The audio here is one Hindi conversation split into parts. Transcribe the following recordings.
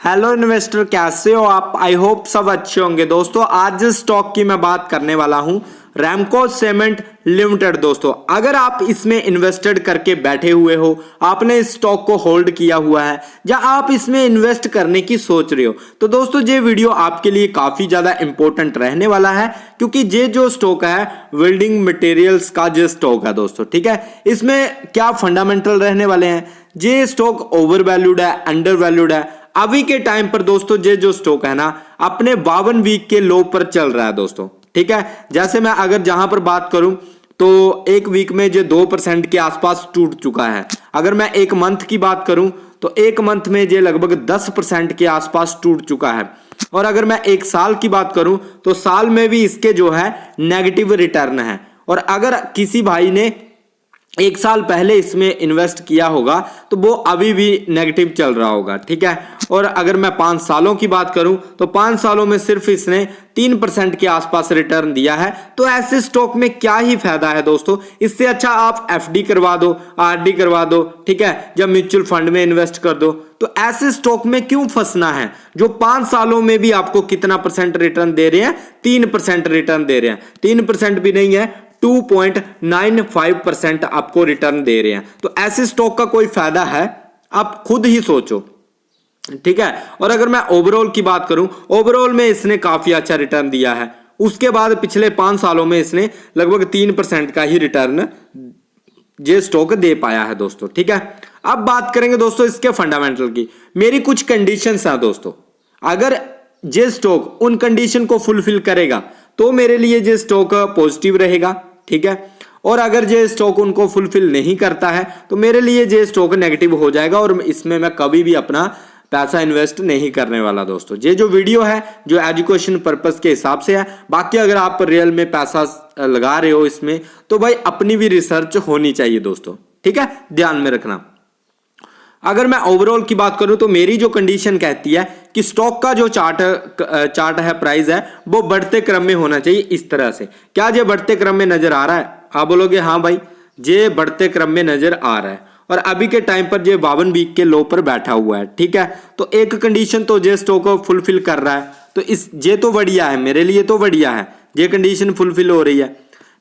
हेलो इन्वेस्टर, कैसे हो आप? आई होप सब अच्छे होंगे। दोस्तों आज जिस स्टॉक की मैं बात करने वाला हूं, रैमको सीमेंट लिमिटेड। दोस्तों अगर आप इसमें इन्वेस्टेड करके बैठे हुए हो, आपने इस स्टॉक को होल्ड किया हुआ है या आप इसमें इन्वेस्ट करने की सोच रहे हो, तो दोस्तों ये वीडियो आपके लिए काफी ज्यादा इंपॉर्टेंट रहने वाला है, क्योंकि ये जो स्टॉक है बिल्डिंग मटेरियल्स का जो स्टॉक है दोस्तों, ठीक है। इसमें क्या फंडामेंटल रहने वाले हैं, ये स्टॉक ओवर वैल्यूड है, अंडर वैल्यूड है। अभी के टाइम पर दोस्तों ये जो स्टॉक है ना, अपने 52 वीक के लो पर चल रहा है दोस्तों, ठीक है। जैसे मैं अगर जहां पर बात करूं तो एक वीक में जो 2% के आसपास टूट चुका है। अगर मैं एक मंथ की बात करूं तो एक मंथ में ये लगभग 10% के आसपास टूट चुका है। और अगर मैं एक साल की बात करूं तो साल में भी इसके जो है नेगेटिव रिटर्न है। और अगर किसी भाई ने एक साल पहले इसमें इन्वेस्ट किया होगा तो वो अभी भी नेगेटिव चल रहा होगा, ठीक है। और अगर मैं 5 सालों की बात करूं तो 5 सालों में सिर्फ इसने 3% के आसपास रिटर्न दिया है। तो ऐसे स्टॉक में क्या ही फायदा है दोस्तों। इससे अच्छा आप एफडी करवा दो, आरडी करवा दो, ठीक है, या म्यूचुअल फंड में इन्वेस्ट कर दो। तो ऐसे स्टॉक में क्यों फंसना है जो 5 सालों में भी आपको कितना परसेंट रिटर्न दे रहे हैं? 3% रिटर्न दे रहे हैं। 3% भी नहीं है, 2.95% आपको रिटर्न दे रहे हैं। तो ऐसे स्टॉक का कोई फायदा है? आप खुद ही सोचो, ठीक है। और अगर मैं ओवरऑल की बात करूं, ओवरऑल में इसने काफी अच्छा रिटर्न दिया है। उसके बाद पिछले 5 सालों में इसने लगभग 3% का ही रिटर्न ये स्टॉक दे पाया है दोस्तों, ठीक है। अब बात करेंगे दोस्तों इसके फंडामेंटल की। मेरी कुछ कंडीशंस हैं दोस्तों, अगर ये स्टॉक उन कंडीशन को फुलफिल करेगा तो मेरे लिए ये स्टॉक पॉजिटिव रहेगा, ठीक है। और अगर ये स्टॉक उनको फुलफिल नहीं करता है तो मेरे लिए ये स्टॉक नेगेटिव हो जाएगा और इसमें मैं कभी भी अपना पैसा इन्वेस्ट नहीं करने वाला दोस्तों। ये जो वीडियो है जो एजुकेशन पर्पस के हिसाब से है, बाकी अगर आप रियल में पैसा लगा रहे हो इसमें तो भाई अपनी भी रिसर्च होनी चाहिए दोस्तों, ठीक है, ध्यान में रखना। अगर मैं ओवरऑल की बात करूं तो मेरी जो कंडीशन कहती है कि स्टॉक का जो चार्ट है, प्राइस है, वो बढ़ते क्रम में होना चाहिए इस तरह से। क्या ये बढ़ते क्रम में नजर आ रहा है? आप बोलोगे हाँ भाई, ये बढ़ते क्रम में नजर आ रहा है। और अभी के टाइम पर ये 52 वीक के लो पर बैठा हुआ है, ठीक है। तो एक कंडीशन तो ये स्टॉक को फुलफिल कर रहा है, तो ये तो बढ़िया है, मेरे लिए तो बढ़िया है, ये कंडीशन फुलफिल हो रही है।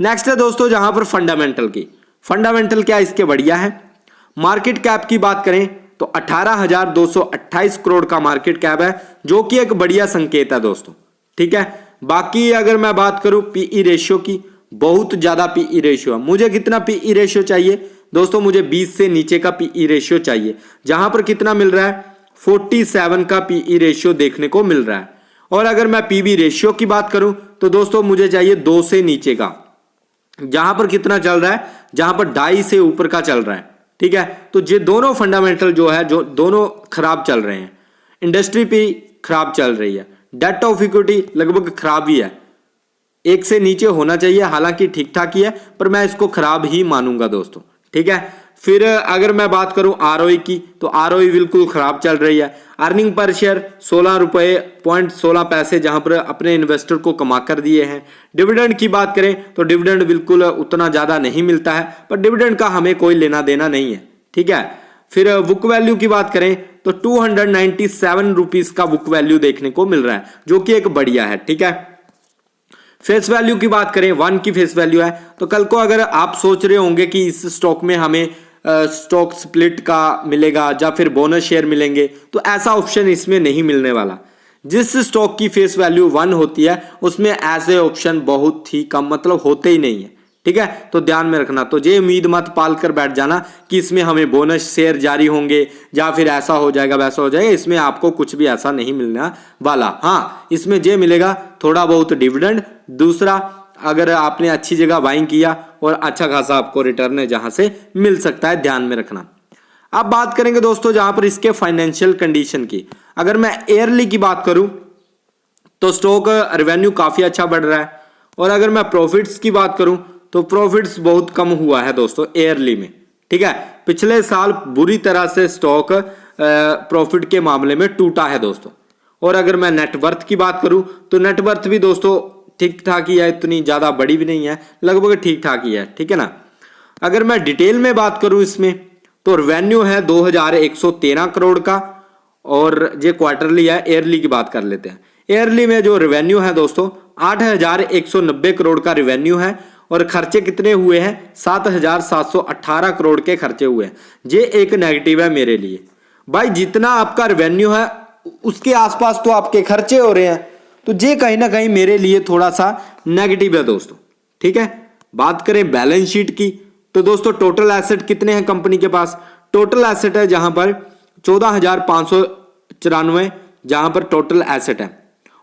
नेक्स्ट है दोस्तों जहां पर फंडामेंटल की, फंडामेंटल क्या इसके बढ़िया है। मार्केट कैप की बात करें तो 18,228 करोड़ का मार्केट कैप है, जो कि एक बढ़िया संकेत है दोस्तों, ठीक है। बाकी अगर मैं बात करूं पीई रेशियो की, बहुत ज्यादा पीई रेशियो है। मुझे कितना पीई रेशियो चाहिए दोस्तों? मुझे 20 से नीचे का पीई रेशियो चाहिए, जहां पर कितना मिल रहा है? 47 का पीई रेशियो देखने को मिल रहा है। और अगर मैं पीबी रेशियो की बात करूं तो दोस्तों मुझे चाहिए 2 से नीचे का, जहां पर कितना चल रहा है? जहां पर 2.5 से ऊपर का चल रहा है, ठीक है। तो ये दोनों फंडामेंटल जो है, जो दोनों खराब चल रहे हैं। इंडस्ट्री भी खराब चल रही है, डेट ऑफ इक्विटी लगभग खराब ही है, 1 से नीचे होना चाहिए, हालांकि ठीक ठाक ही है, पर मैं इसको खराब ही मानूंगा दोस्तों, ठीक है। फिर अगर मैं बात करूं आरओई की तो आरओई बिल्कुल खराब चल रही है। अर्निंग पर शेयर 16 रुपए 16 पैसे, जहां पर अपने इन्वेस्टर को कमा कर दिए हैं। डिविडेंड की बात करें तो डिविडेंड बिल्कुल उतना ज्यादा नहीं मिलता है, पर डिविडेंड का हमें कोई लेना देना नहीं है, ठीक है। फिर बुक वैल्यू की बात करें तो 297 रुपीज का बुक वैल्यू देखने को मिल रहा है, जो कि एक बढ़िया है, ठीक है। फेस वैल्यू की बात करें, 1 की फेस वैल्यू है। तो कल को अगर आप सोच रहे होंगे कि इस स्टॉक में हमें स्टॉक स्प्लिट का मिलेगा या फिर बोनस शेयर मिलेंगे, तो ऐसा ऑप्शन इसमें नहीं मिलने वाला। जिस स्टॉक की फेस वैल्यू 1 होती है उसमें ऐसे ऑप्शन बहुत ही कम, मतलब होते ही नहीं है, ठीक है। तो ध्यान में रखना। तो ये उम्मीद मत पाल कर बैठ जाना कि इसमें हमें बोनस शेयर जारी होंगे या फिर ऐसा हो जाएगा वैसा हो जाएगा। इसमें आपको कुछ भी ऐसा नहीं मिलने वाला। हाँ, इसमें ये मिलेगा थोड़ा बहुत डिविडेंड, दूसरा अगर आपने अच्छी जगह बाइंग किया और अच्छा खासा आपको रिटर्न है जहां से मिल सकता है, ध्यान में रखना। अब बात करेंगे दोस्तों जहां पर इसके फाइनेंशियल कंडीशन की। अगर मैं ईयरली की बात करूं तो स्टॉक रेवेन्यू काफी अच्छा बढ़ रहा है। और अगर मैं प्रॉफिट्स की बात करूं तो प्रॉफिट्स बहुत कम हुआ है दोस्तों ईयरली में, ठीक है। पिछले साल बुरी तरह से स्टॉक प्रॉफिट के मामले में टूटा है दोस्तों। और अगर मैं नेटवर्थ की बात करूं तो नेटवर्थ भी दोस्तों ठीक ठाक ही है, इतनी ज्यादा बड़ी भी नहीं है, लगभग ठीक ठाक ही है, ठीक है ना। अगर मैं डिटेल में बात करूं इसमें तो रेवेन्यू है 2113 करोड़ का और ये क्वार्टरली है। ईयरली की बात कर लेते हैं। ईयरली में जो रेवेन्यू है दोस्तों 8,190 करोड़ का रेवेन्यू है और खर्चे कितने हुए हैं 7,718 करोड़ के खर्चे हुए हैं। ये एक नेगेटिव है मेरे लिए। भाई जितना आपका रेवेन्यू है उसके आसपास तो आपके खर्चे हो रहे हैं, तो ये कहीं ना कहीं मेरे लिए थोड़ा सा नेगेटिव है दोस्तों। ठीक है, बात करें बैलेंस शीट की तो दोस्तों टोटल एसेट कितने हैं कंपनी के पास। टोटल एसेट है जहां पर 14,594 जहां पर टोटल एसेट है।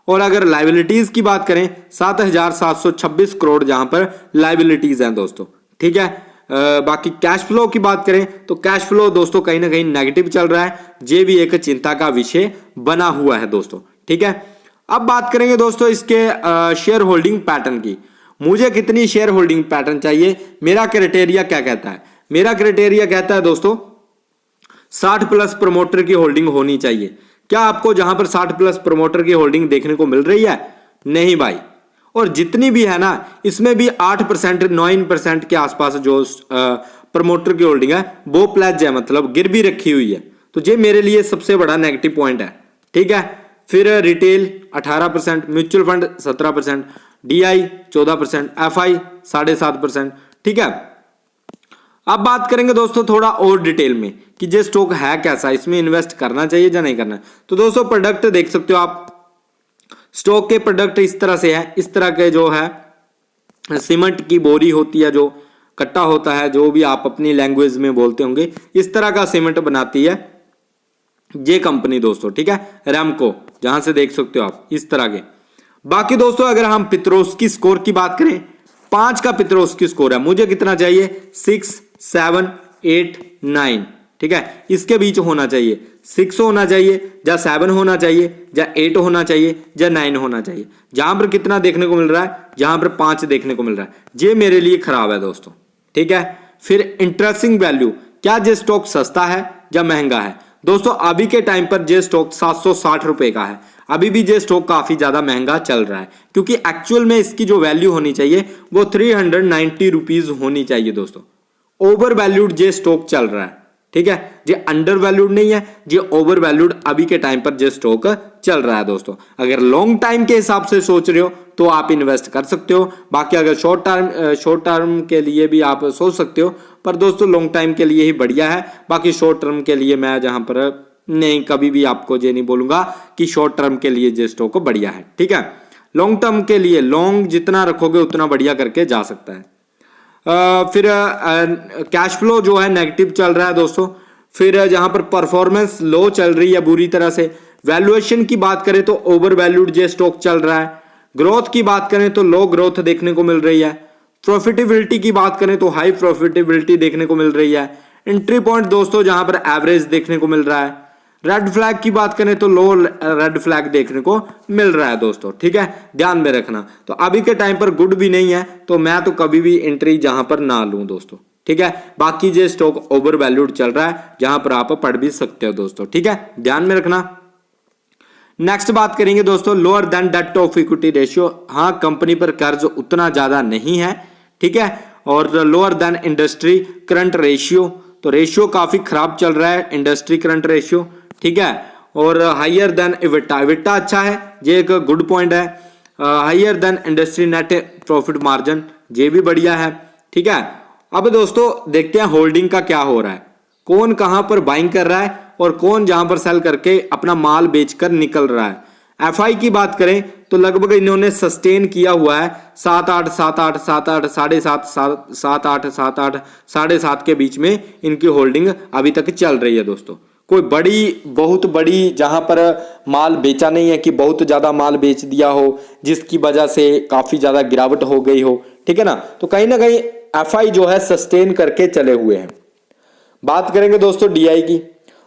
और अगर लाइबिलिटीज की बात करें 7,726 करोड़ जहां पर लाइबिलिटीज हैं दोस्तों। ठीक है, बाकी कैश फ्लो की बात करें तो कैश फ्लो दोस्तों कहीं ना कहीं नेगेटिव चल रहा है। ये भी एक चिंता का विषय बना हुआ है दोस्तों। ठीक है, अब बात करेंगे दोस्तों इसके शेयर होल्डिंग पैटर्न की। मुझे कितनी शेयर होल्डिंग पैटर्न चाहिए, मेरा क्राइटेरिया क्या कहता है। मेरा क्राइटेरिया कहता है दोस्तों 60+ प्रमोटर की होल्डिंग होनी चाहिए। क्या आपको जहां पर 60+ प्रमोटर की होल्डिंग देखने को मिल रही है? नहीं भाई। और जितनी भी है ना इसमें भी 8% 9% के आसपास जो प्रमोटर की होल्डिंग है वो प्लेज है, मतलब गिरवी रखी हुई है। तो ये मेरे लिए सबसे बड़ा नेगेटिव पॉइंट है। ठीक है, फिर retail 18%, mutual fund 17%, DI 14%, FI 7.5%। ठीक है, अब बात करेंगे दोस्तों थोड़ा और डिटेल में कि ये स्टॉक है कैसा, इसमें इन्वेस्ट करना चाहिए या नहीं करना। तो दोस्तों प्रोडक्ट देख सकते हो आप, स्टॉक के प्रोडक्ट इस तरह से है। इस तरह के जो है सीमेंट की बोरी होती है, जो कट्टा होता है, जो भी आप अपनी लैंग्वेज में बोलते होंगे, इस तरह का सीमेंट बनाती है ये कंपनी दोस्तों। ठीक है, रैमको, जहां से देख सकते हो आप इस तरह के। बाकी दोस्तों अगर हम पित्रोस्की स्कोर की बात करें, 5 का पित्रोस्की स्कोर है। मुझे कितना चाहिए 6, 7, 8, 9। ठीक है, इसके बीच होना चाहिए। 6 होना चाहिए या 7 होना चाहिए या 8 होना चाहिए या 9 होना चाहिए। जहां पर कितना देखने को मिल रहा है, जहां पर 5 देखने को मिल रहा है, ये मेरे लिए खराब है दोस्तों। ठीक है, फिर इंटरेस्टिंग वैल्यू, क्या ये स्टॉक सस्ता है या महंगा है। दोस्तों अभी के टाइम पर ये स्टॉक 760 रुपए का है। अभी भी ये स्टॉक काफी ज्यादा महंगा चल रहा है, क्योंकि एक्चुअल में इसकी जो वैल्यू होनी चाहिए वो 390 रुपीज होनी चाहिए दोस्तों। ओवर वैल्यूड ये स्टॉक चल रहा है। ठीक है, ये अंडर वैल्यूड नहीं है, ये ओवर वैल्यूड अभी के टाइम पर ये स्टॉक चल रहा है दोस्तों। अगर लॉन्ग टाइम के हिसाब से सोच रहे हो तो आप इन्वेस्ट कर सकते हो। बाकी अगर शॉर्ट टर्म के लिए भी आप सोच सकते हो, पर दोस्तों लॉन्ग टाइम के लिए ही बढ़िया है। बाकी शॉर्ट टर्म के लिए मैं जहां पर नहीं, कभी भी आपको ये नहीं बोलूंगा कि शॉर्ट टर्म के लिए ये स्टॉक बढ़िया है। ठीक है, लॉन्ग टर्म के लिए लॉन्ग जितना रखोगे उतना बढ़िया करके जा सकता है। फिर कैश फ्लो जो है नेगेटिव चल रहा है दोस्तों। फिर जहां पर परफॉर्मेंस लो चल रही है बुरी तरह से। वैल्यूएशन की बात करें तो ओवर वैल्यूड जे स्टॉक चल रहा है। ग्रोथ की बात करें तो लो ग्रोथ देखने को मिल रही है। प्रॉफिटेबिलिटी की बात करें तो हाई प्रॉफिटेबिलिटी देखने को मिल रही है। एंट्री पॉइंट दोस्तों जहां पर एवरेज देखने को मिल रहा है। रेड फ्लैग की बात करें तो लो रेड फ्लैग देखने को मिल रहा है दोस्तों। ठीक है, ध्यान में रखना। तो अभी के टाइम पर गुड भी नहीं है, तो मैं तो कभी भी एंट्री जहां पर ना लूं दोस्तों। ठीक है, बाकी ये स्टॉक ओवर वैल्यूड चल रहा है, जहां पर आप पढ़ भी सकते हो दोस्तों। ठीक है, ध्यान में रखना। नेक्स्ट बात करेंगे दोस्तों lower than debt of equity ratio. हाँ, कंपनी पर कर्ज उतना ज्यादा नहीं है। ठीक है, और lower than industry current ratio, तो रेशियो काफी खराब चल रहा है इंडस्ट्री करंट रेशियो। ठीक है, और हायर देन इविटा, इविटा अच्छा है, ये एक गुड पॉइंट है। Higher than industry net profit margin, ये भी बढ़िया है। ठीक है, अब दोस्तों देखते हैं होल्डिंग का क्या हो रहा है, कौन कहां पर बाइंग कर रहा है और कौन जहां पर सेल करके अपना माल बेचकर निकल रहा है। एफआई की बात करें तो लगभग इन्होंने सस्टेन किया हुआ है 7-8, 7-8, 7-8, 7.5, 7-8, 7-8, 7.5 के बीच में इनकी होल्डिंग अभी तक चल रही है दोस्तों। कोई बड़ी बहुत बड़ी जहां पर माल बेचा नहीं है कि बहुत ज्यादा माल बेच दिया हो जिसकी वजह से काफी ज्यादा गिरावट हो गई हो। ठीक है ना, तो कहीं ना कहीं एफआई जो है सस्टेन करके चले हुए हैं। बात करेंगे दोस्तों डीआई की,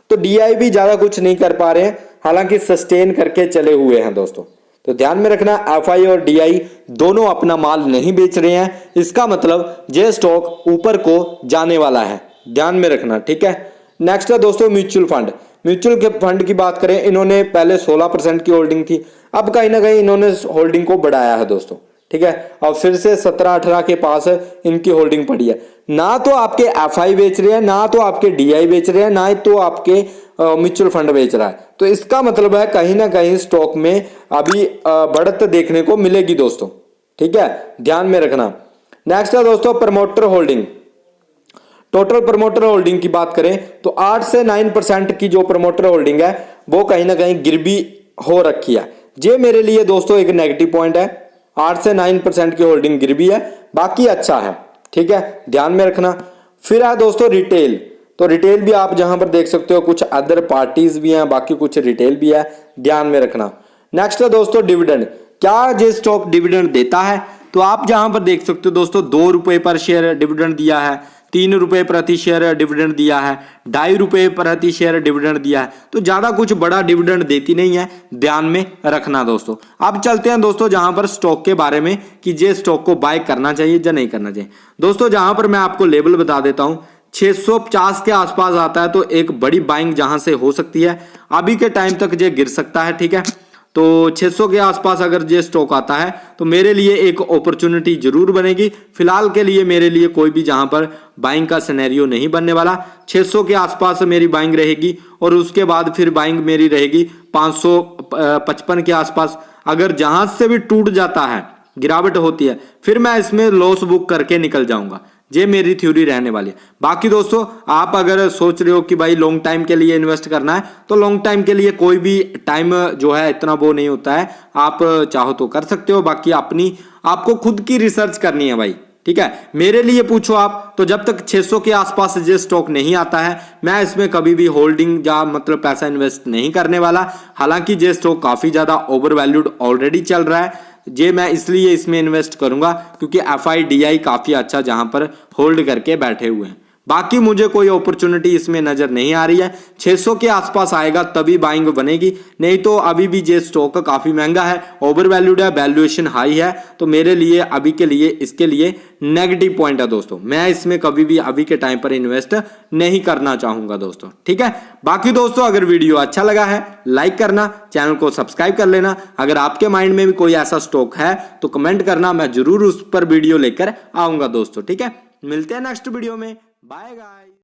तो डीआई भी ज्यादा कुछ नहीं कर पा रहे हैं, हालांकि सस्टेन करके चले हुए हैं दोस्तों। तो ध्यान में रखना एफआई और डीआई दोनों अपना माल नहीं बेच रहे हैं, इसका मतलब ये स्टॉक ऊपर को जाने वाला है, ध्यान में रखना। ठीक है, नेक्स्ट है दोस्तों म्यूचुअल फंड। म्यूचुअल के फंड की बात करें, इन्होंने पहले 16% की होल्डिंग थी, अब कहीं ना कहीं इन्होंने होल्डिंग को बढ़ाया है दोस्तों। ठीक है, अब फिर से 17-18 के पास इनकी होल्डिंग पड़ी है। ना तो आपके एफआई बेच रहे हैं, ना तो आपके डीआई बेच रहे हैं, ना तो आपके म्यूचुअल फंड बेच रहा है। तो इसका मतलब है कहीं ना कहीं स्टॉक में अभी बढ़त देखने को मिलेगी दोस्तों, ठीक है, ध्यान में रखना। नेक्स्ट है दोस्तों promoter holding. Total promoter holding की बात करें तो 8 से 9% की जो प्रमोटर होल्डिंग है वो कहीं ना कहीं गिरवी हो रखी है। ये मेरे लिए दोस्तों एक नेगेटिव पॉइंट है, 8 से 9% की होल्डिंग गिरवी है, बाकी अच्छा है, ठीक है, ध्यान में रखना। फिर है दोस्तों रिटेल। तो रिटेल भी आप जहां पर देख सकते हो कुछ अदर पार्टीज भी हैं, बाकी कुछ रिटेल भी है, ध्यान में रखना। नेक्स्ट है दोस्तों डिविडेंड। क्या ये स्टॉक डिविडेंड देता है? तो आप जहां पर देख सकते हो दोस्तों 2 रुपए पर शेयर डिविडेंड दिया है, 3 रुपए प्रति शेयर डिविडेंड दिया है, 2.5 रुपए प्रति शेयर डिविडेंड दिया है। तो ज्यादा कुछ बड़ा डिविडेंड देती नहीं है, ध्यान में रखना दोस्तों। अब चलते हैं दोस्तों जहां पर स्टॉक के बारे में कि ये स्टॉक को बाय करना चाहिए या नहीं करना चाहिए। दोस्तों जहां पर मैं आपको लेवल बता देता हूं, 650 के आसपास आता है तो एक बड़ी बाइंग जहां से हो सकती है। अभी के टाइम तक ये गिर सकता है, ठीक है। तो 600 के आसपास अगर ये स्टॉक आता है तो मेरे लिए एक अपॉर्चुनिटी जरूर बनेगी। फिलहाल के लिए मेरे लिए कोई भी जहां पर बाइंग का सिनेरियो नहीं बनने वाला। 600 के आसपास मेरी बाइंग रहेगी और उसके बाद फिर बाइंग मेरी रहेगी 555 के आसपास। अगर जहां से भी टूट जाता है, गिरावट होती है, फिर मैं इसमें लॉस बुक करके निकल जाऊंगा। ये मेरी थ्योरी रहने वाली है। बाकी दोस्तों आप अगर सोच रहे हो कि भाई लॉन्ग टाइम के लिए इन्वेस्ट करना है तो लॉन्ग टाइम के लिए कोई भी टाइम जो है इतना वो नहीं होता है, आप चाहो तो कर सकते हो। बाकी आपको खुद की रिसर्च करनी है भाई, ठीक है। मेरे लिए पूछो आप तो जब तक 600 के आसपास ये स्टॉक नहीं आता है मैं इसमें कभी भी होल्डिंग या मतलब पैसा इन्वेस्ट नहीं करने वाला। हालांकि ये स्टॉक काफी ज्यादा ओवर वैल्यूड ऑलरेडी चल रहा है, ये मैं इसलिए इसमें इन्वेस्ट करूंगा क्योंकि FIDI काफी अच्छा जहां पर होल्ड करके बैठे हुए हैं। बाकी मुझे कोई अपॉर्चुनिटी इसमें नजर नहीं आ रही है। 600 के आसपास आएगा तभी बाइंग बनेगी, नहीं तो अभी भी ये स्टॉक काफी महंगा है, ओवर वैल्यूड है, वैल्यूएशन हाई है। तो मेरे लिए अभी के लिए इसके लिए नेगेटिव पॉइंट है दोस्तों। मैं इसमें कभी भी अभी के टाइम पर इन्वेस्ट नहीं करना चाहूंगा दोस्तों, ठीक है। बाकी दोस्तों अगर वीडियो अच्छा लगा है लाइक करना, चैनल को सब्सक्राइब कर लेना। अगर आपके माइंड में भी कोई ऐसा स्टॉक है तो कमेंट करना, मैं जरूर उस पर वीडियो लेकर आऊंगा दोस्तों, ठीक है। मिलते हैं नेक्स्ट वीडियो में, बाय गाइस।